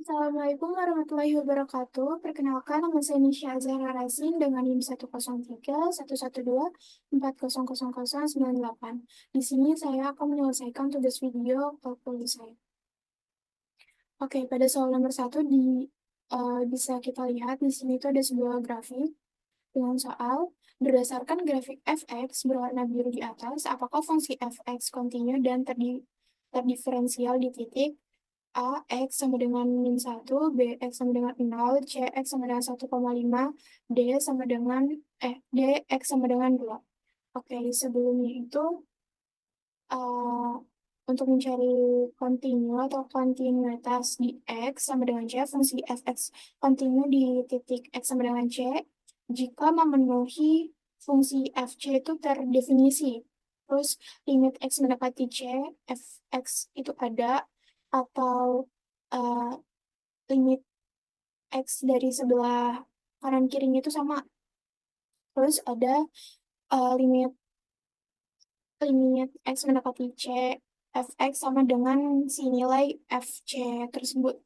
Assalamualaikum warahmatullahi wabarakatuh. Perkenalkan, nama saya Nisha Azhara Razin dengan NIM 103-112-4000098. Di sini saya akan menyelesaikan tugas video kalkulus saya. Oke, pada soal nomor 1 bisa kita lihat di sini itu ada sebuah grafik dengan soal berdasarkan grafik fx berwarna biru di atas, apakah fungsi fx kontinu dan terdiferensial di titik A, X sama dengan min 1, B, X sama dengan 0, C, X sama dengan 1,5, D sama dengan, D, X sama dengan 2. Oke, sebelumnya itu, eh, untuk mencari kontinu atau kontinuitas di X sama dengan C, fungsi fx kontinu di titik X sama dengan C, jika memenuhi fungsi fc itu terdefinisi. Terus limit X mendekati C, fx itu ada, atau eh, limit X dari sebelah kanan kirinya itu sama. Terus ada limit limit X mendekati C, fx sama dengan si nilai fc tersebut.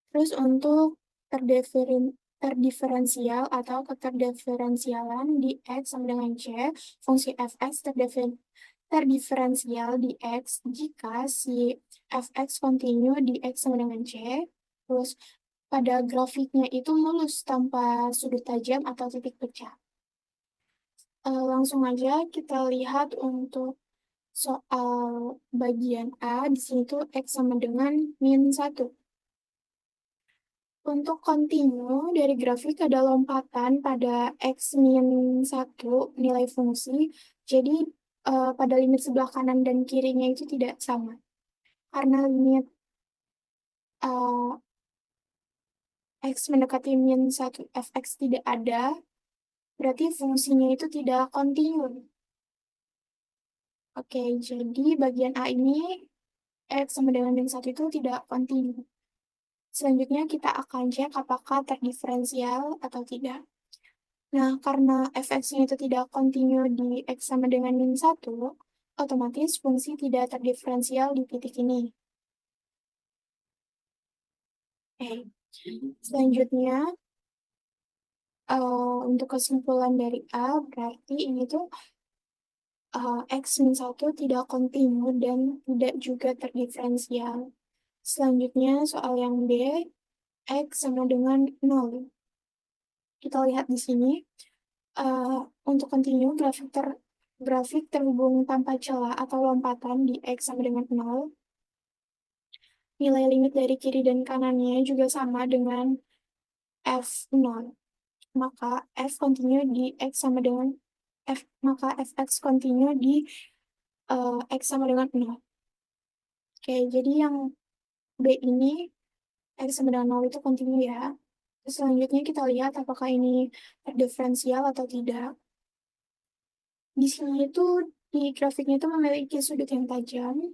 Terus untuk terdiferensial atau keterdiferensialan di X sama dengan C, fungsi fx terdiferensial di X jika si fx kontinu di X sama dengan C, terus pada grafiknya itu mulus tanpa sudut tajam atau titik pecah. Langsung aja kita lihat untuk soal bagian A, di sini tuh X sama dengan min 1. Untuk kontinu dari grafik ada lompatan pada X min 1 nilai fungsi, jadi pada limit sebelah kanan dan kirinya itu tidak sama. Karena limit X mendekati min 1 fx tidak ada, berarti fungsinya itu tidak kontinu. Oke, jadi bagian A ini X sama dengan min 1 itu tidak kontinu. Selanjutnya kita akan cek apakah terdiferensial atau tidak. Nah, karena fx-nya itu tidak kontinu di X sama dengan min 1, otomatis fungsi tidak terdiferensial di titik ini. Oke. Selanjutnya, untuk kesimpulan dari A, berarti ini tuh X min 1 tidak kontinu dan tidak juga terdiferensial. Selanjutnya, soal yang B, X sama dengan 0. Kita lihat di sini, eh, untuk kontinu grafik terhubung tanpa celah atau lompatan di X sama dengan 0. Nilai limit dari kiri dan kanannya juga sama dengan F0. Maka F kontinu di X sama dengan maka Fx kontinu di X sama dengan 0. Oke, jadi yang B ini X sama dengan 0 itu kontinu ya. Terus selanjutnya kita lihat apakah ini terdiferensial atau tidak. Di sini itu di grafiknya itu memiliki sudut yang tajam.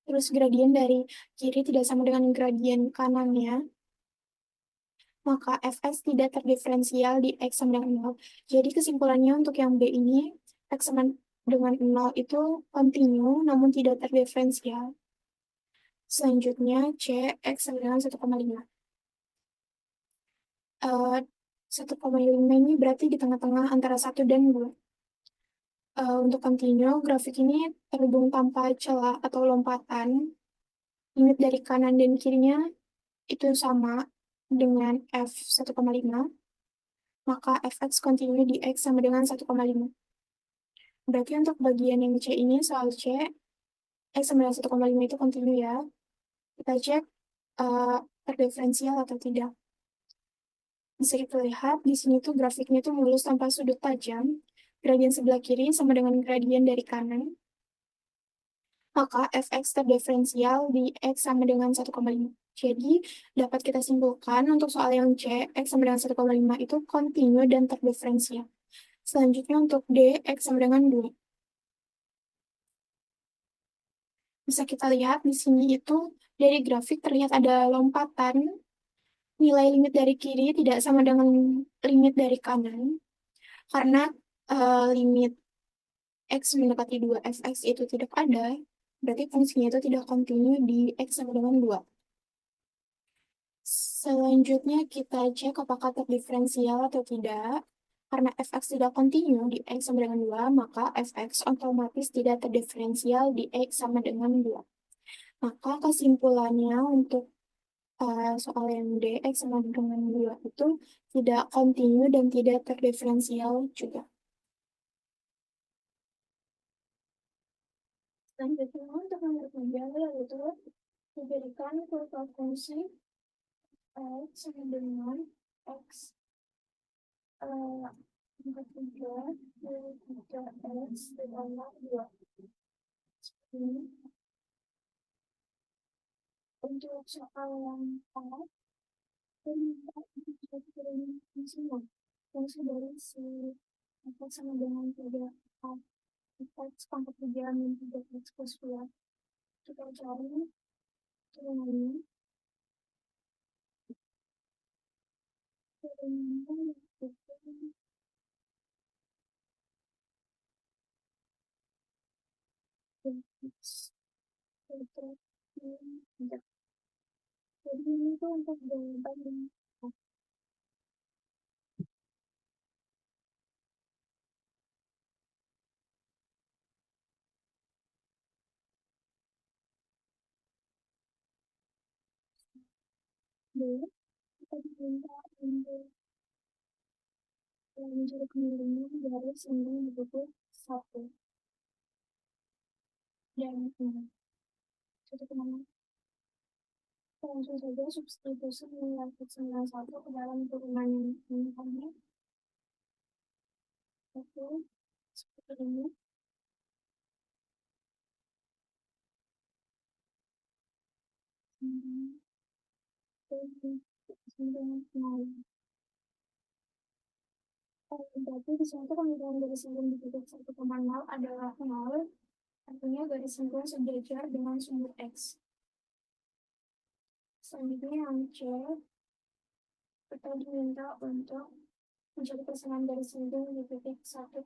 Terus gradien dari kiri tidak sama dengan gradien kanannya. Maka fx tidak terdiferensial di x sama dengan 0. Jadi kesimpulannya untuk yang B ini, x sama dengan 0 itu kontinu namun tidak terdiferensial. Selanjutnya C, x sama dengan 1,5. 1,5 ini berarti di tengah-tengah antara 1 dan 2. Untuk kontinu, grafik ini terhubung tanpa celah atau lompatan. Limit dari kanan dan kirinya itu sama dengan F 1,5. Maka fx kontinu di X sama dengan 1,5. Berarti untuk bagian yang C ini, soal C, X sama dengan 1,5 itu kontinu ya. Kita cek terdiferensial atau tidak. Bisa kita lihat, di sini tuh grafiknya tuh mulus tanpa sudut tajam. Gradien sebelah kiri sama dengan gradien dari kanan. Maka fx terdiferensial di X sama dengan 1,5. Jadi, dapat kita simpulkan untuk soal yang C, X sama dengan 1,5 itu kontinu dan terdiferensial. Selanjutnya untuk D, X sama dengan 2. Bisa kita lihat di sini itu dari grafik terlihat ada lompatan. Nilai limit dari kiri tidak sama dengan limit dari kanan. Karena limit X mendekati 2 fx itu tidak ada, berarti fungsinya itu tidak kontinu di X sama dengan 2. Selanjutnya kita cek apakah terdiferensial atau tidak. Karena fx tidak kontinu di x sama dengan 2, maka fx otomatis tidak terdiferensial di x sama dengan 2. Maka kesimpulannya untuk soal yang dx sama dengan 2 itu tidak kontinu dan tidak terdiferensial juga. Selanjutnya untuk nomor 3 yaitu diberikan kurva fungsi x sama dengan x angka 3 3 x ditambah 2. Ini untuk soal yang empat, kita minta fungsinya. Fungsi dari si x sama dengan 3 x pangkat 3 min 3 x plus 2. Kita cari turunannya. Turunannya itu x kuadrat min 3. Jadi ini tuh untuk jawaban yang B. Kita diminta untuk mencari kemiringan dari sembung bentuk 1 dan 6. Satu koma. Langsung saja substitusi nilai x91 ke dalam turunan yang ini tadi. Oke, seperti ini. Berarti di sini tuh pemilihan garis sinkron di titik 1,0 adalah 0, artinya garis sinkron sejajar dengan sumber x. Selanjutnya yang C, kita diminta untuk mencari persamaan garis sinkron di titik 1,0.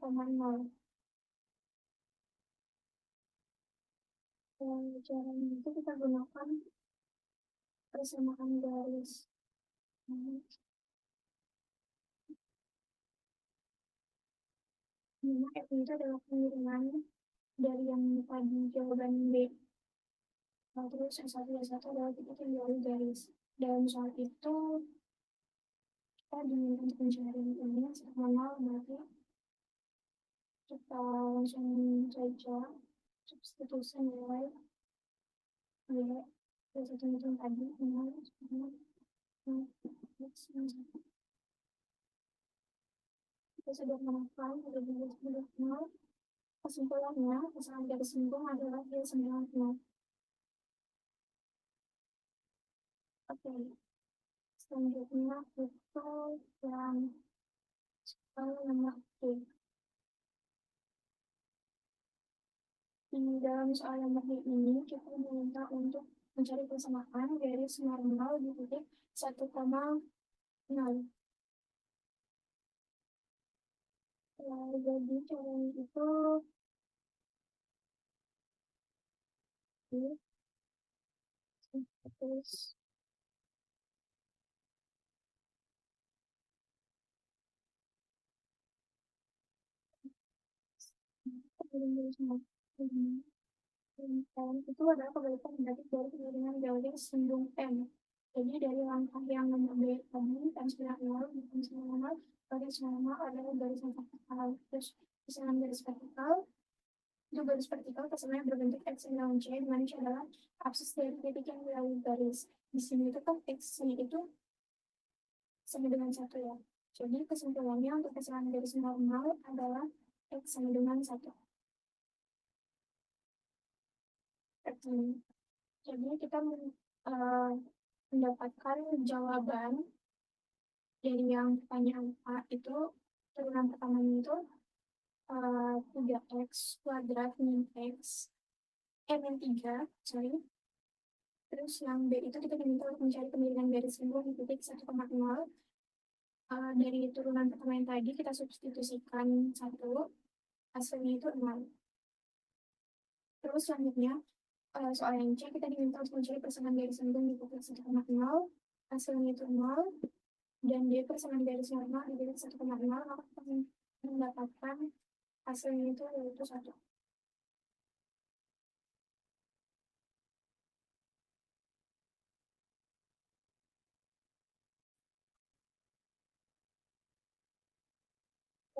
Caranya itu kita gunakan persamaan garis. Dimana F itu adalah pengiriman dari yang tadi jawaban B. Nah, terus S1 S1 adalah titik yang jauh garis. Dalam soal itu kita diminta untuk mencari ini sama berarti kita langsung saja substitusi nilai Y satu itu tadi kita sudah menemukan dari 12 kesimpulannya kesalahan garis sinkron adalah Y 90. Oke, selanjutnya itu yang nomor D. Di dalam soal nomor D ini kita diminta untuk mencari persamaan garis normal di titik 1,0. Jadi caranya itu terus itu adalah kebalikan negatif dari kemiringan garis sindung M. Jadi dari langkah yang nomor B tadi, M90, M90, garis normal adalah garis yang vertikal. Terus misalnya garis vertikal, itu garis vertikal kesannya berbentuk X dan C, di mana C adalah absis dari titik yang melalui garis. Di sini itu kan X-nya itu sama dengan 1 ya. Jadi kesimpulannya untuk kesalahan garis normal adalah X sama dengan 1. Jadi kita mendapatkan jawaban dari yang pertanyaan A itu, turunan pertamanya itu 3x kuadrat min x, min 3, sorry. Terus yang B itu kita diminta untuk mencari kemiringan garis sinkron di titik 1,0. Dari turunan pertama yang tadi kita substitusikan 1, hasilnya itu 6. Terus selanjutnya soal yang C kita diminta untuk mencari persamaan garis sinkron di titik 1,0. hasilnya itu 0, dan dia persamaan garis normal di titik 1,0, maka kita mendapatkan hasilnya itu yaitu 1.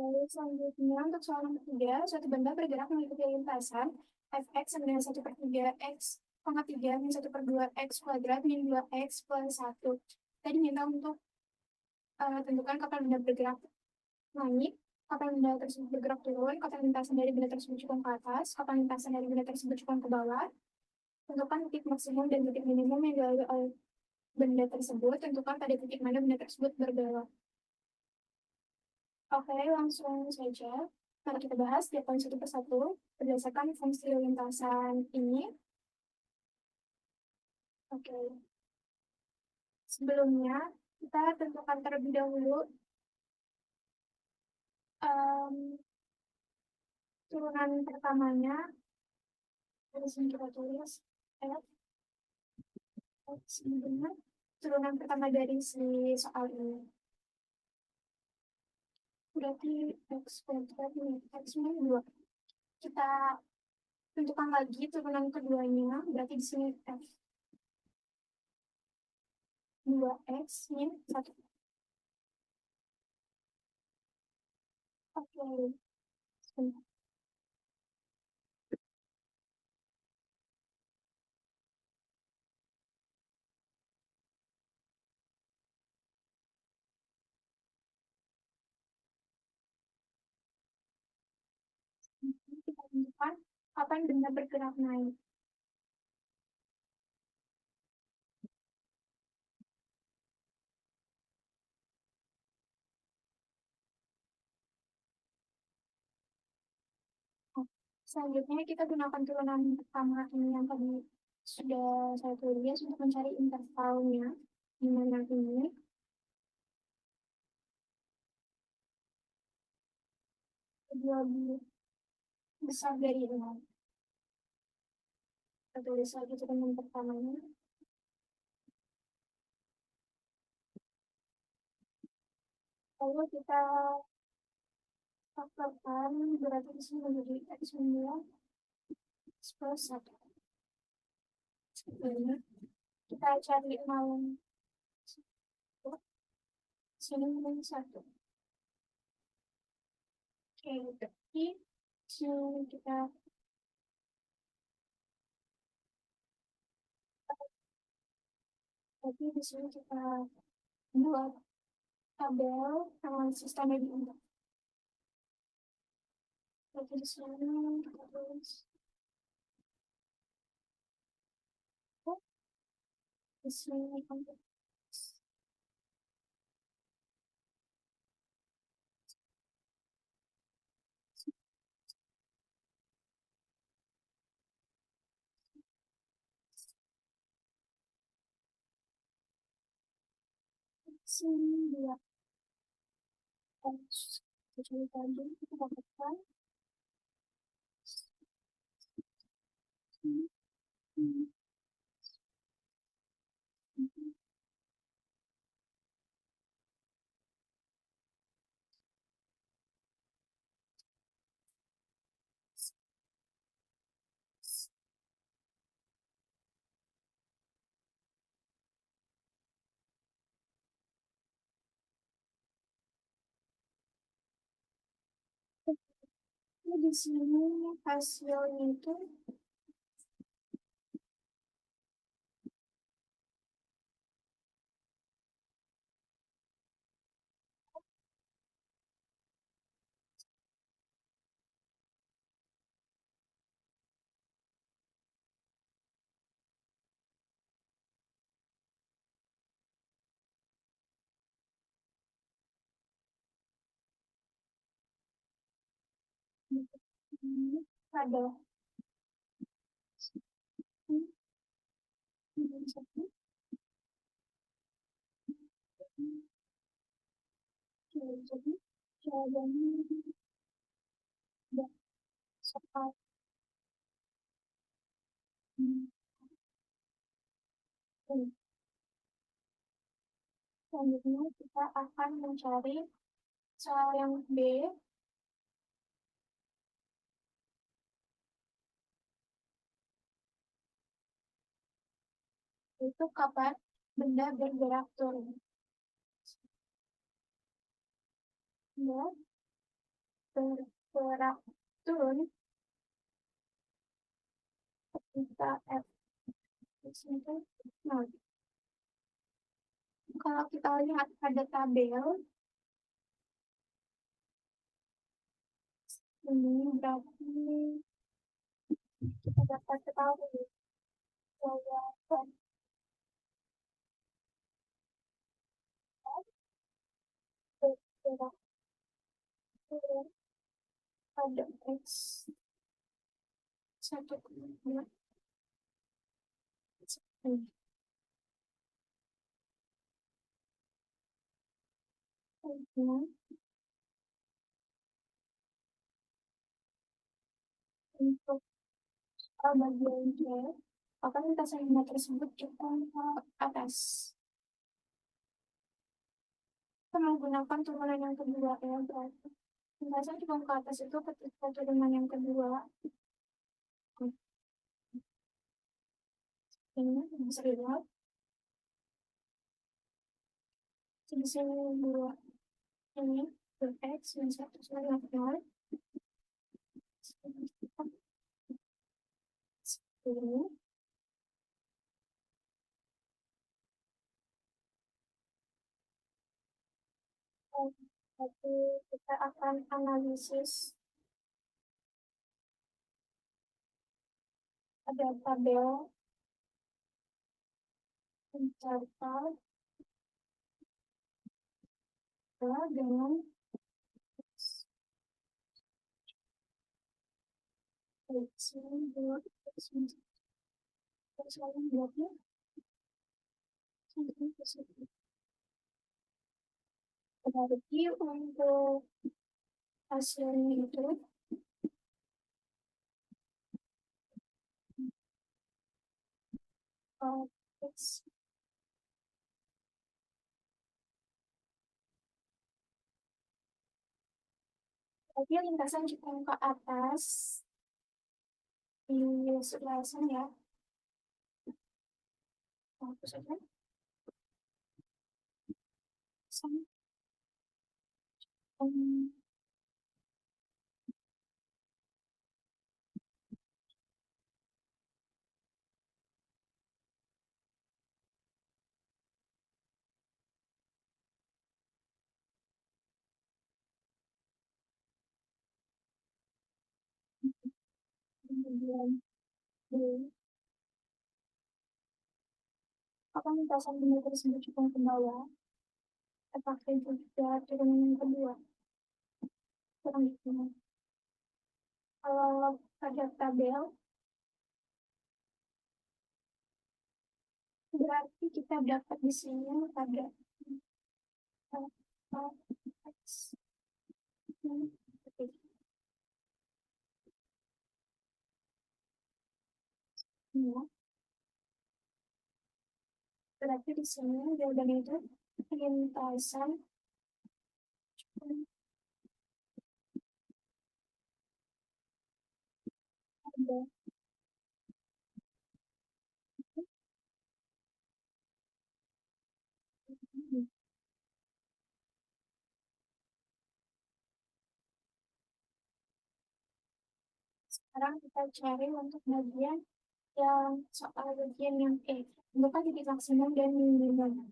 Lalu selanjutnya untuk soal nomor 3, suatu benda bergerak mengikuti lintasan fx sama dengan 1 per 3 x, 3 min 1 per 2 x kuadrat min 2 x plus 1. Kita diminta untuk tentukan kapan benda bergerak naik, kapan benda tersebut bergerak turun, kapan lintasan dari benda tersebut cukup ke atas, kapan lintasan dari benda tersebut cukup ke bawah. Tentukan titik maksimum dan titik minimum yang dilalui oleh benda tersebut. Tentukan pada titik mana benda tersebut berbelok. Oke, langsung saja. Mari kita bahas dia poin satu persatu berdasarkan fungsi lintasan ini. Oke. Sebelumnya, kita tentukan terlebih dahulu turunan pertamanya. Di sini kita tulis F, X, benar. Turunan pertama dari si soal ini. Berarti X kuadrat ini, X min 2. Kita tentukan lagi turunan keduanya, berarti di sini F 2x min 1. Oke, sebentar. Kita tentukan kapan benda bergerak naik. Selanjutnya kita gunakan turunan pertama ini yang tadi sudah saya tulis untuk mencari intervalnya, di mana ini kedua besar dari 0. Kita tulis lagi turunan pertamanya. Lalu kita faktorkan, berarti di sini menjadi x min 2 x plus 1. Sebenarnya kita cari 0 sini min 1. Oke, berarti sini kita berarti di sini kita buat tabel analisis tanda di input. Berarti di sini kita tulis di sini sini 2 x. Jadi tadi kita dapatkan sini di sini hasilnya itu ada satu. Jadi jawabannya ada soal Selanjutnya kita akan mencari soal yang B, itu kapan benda bergerak turun. Benda bergerak turun ketika F itu nol. Kalau kita lihat pada tabel, ini berarti kita dapat ketahui jawaban F bergerak turun pada X 1,2. Kemudian untuk bagian C, maka lintasan benda tersebut cukup ke atas. Kita menggunakan turunan yang kedua ya, berarti lintasan cukup ke atas itu ketika turunan yang kedua ini bisa dilihat di sini dua ini X dan satu nol ini. Jadi kita akan analisis ada tabel mencatat dengan X dua X selalu berarti berarti untuk hasilnya itu X berarti lintasan jepang ke atas di sebelah sana ya. Hapus aja. Sama. Um, kemudian D. Apa lintasan benda tersebut jepang ke bawah? Apakah juga turunan yang kedua? Kurang gitu. Kalau pada tabel, berarti kita dapat di sini pada X. Ya, berarti di sini jawaban itu lintasan ada. Sekarang kita cari untuk bagian yang soal bagian yang E. Bukan titik maksimum dan minimum.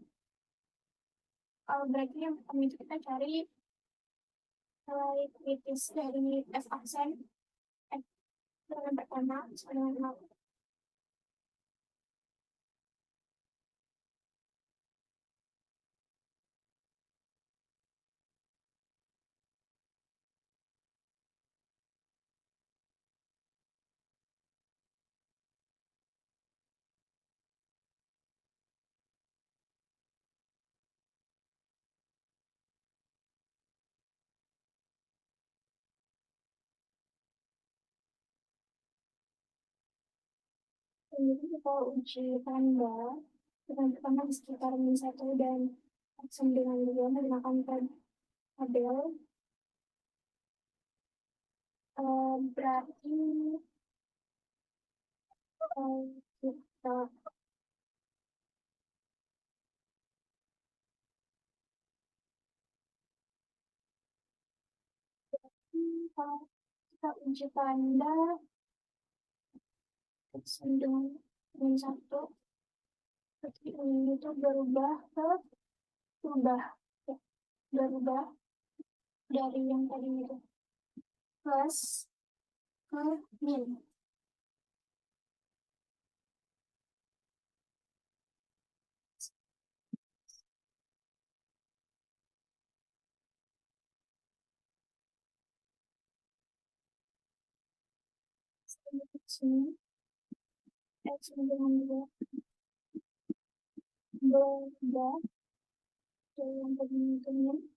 Berarti yang pertama itu kita cari nilai kritis dari F aksen F dengan pertama sama dengan 0. Jadi kita uji tanda dengan pertama di sekitar min 1 dan sama dengan dua menggunakan tabel. Berarti kita kalau kita uji tanda sama dengan satu, berarti ini itu berubah berubah ya, berubah dari yang tadi itu plus ke min. Sini x dengan dua berubah dari yang tadi itu min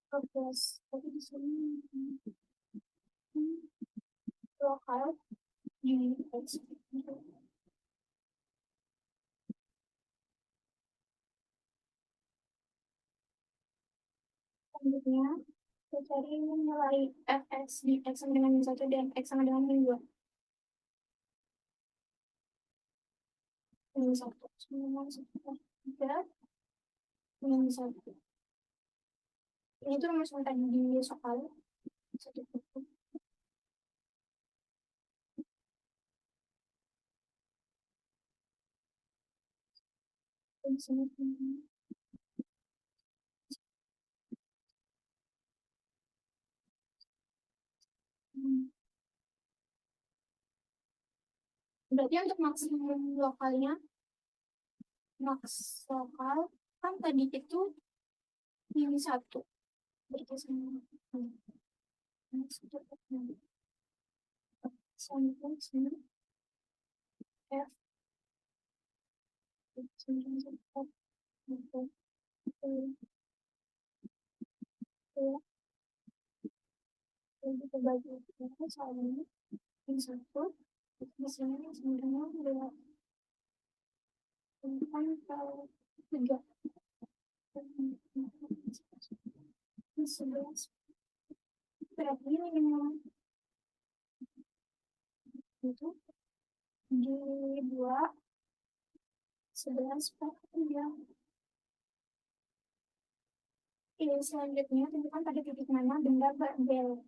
ke plus, tapi di sini lokal di x. Selanjutnya kita cari nilai fx di x sama dengan min 1 dan x sama dengan min 2. Min 1 sama dengan 1 min 1. Ini tuh rumus yang tadi di soal. Satu buku. Berarti untuk maksimum lokalnya, maks lokal kan tadi itu min 1. Berarti sama min 1 sama sini f sama f untuk kita bagi sama min 1 di sini sama dengan 2 tentang 3 11. Berarti minimal itu di 2 11 per 3. Ini selanjutnya tentukan pada titik mana benda berbel.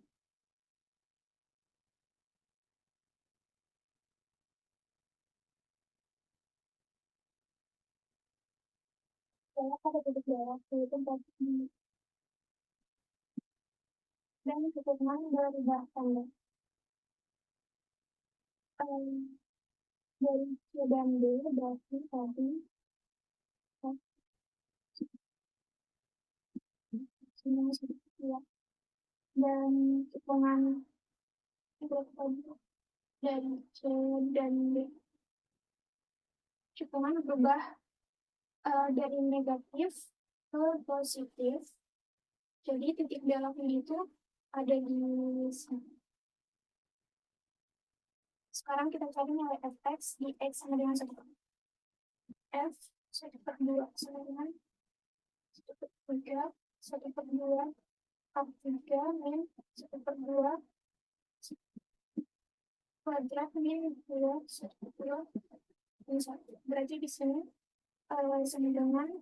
Saya pada titik bawah yaitu bagi dan titik mana berubah tanda. Dari C dan D berarti tadi semua ya. Dan hitungan dari C dan D hitungan berubah dari negatif ke positif. Jadi titik beloknya itu ada di sini. Sekarang kita cari nilai fx di x sama dengan 1. F 1/2 sama dengan 1/3 1/2 3 min 1/2 kuadrat min 2 1/2 min 1. Berarti di sini sama dengan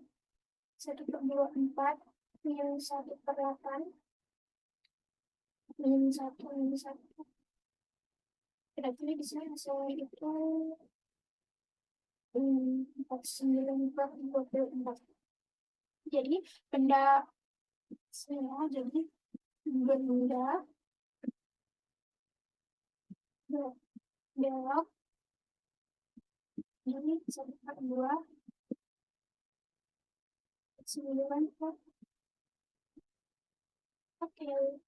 1/24 min 1/8 min 1 min 1. Berarti di sini hasilnya itu 49/24. Jadi benda semua jadi benda belok ini 1/2 9. Oke.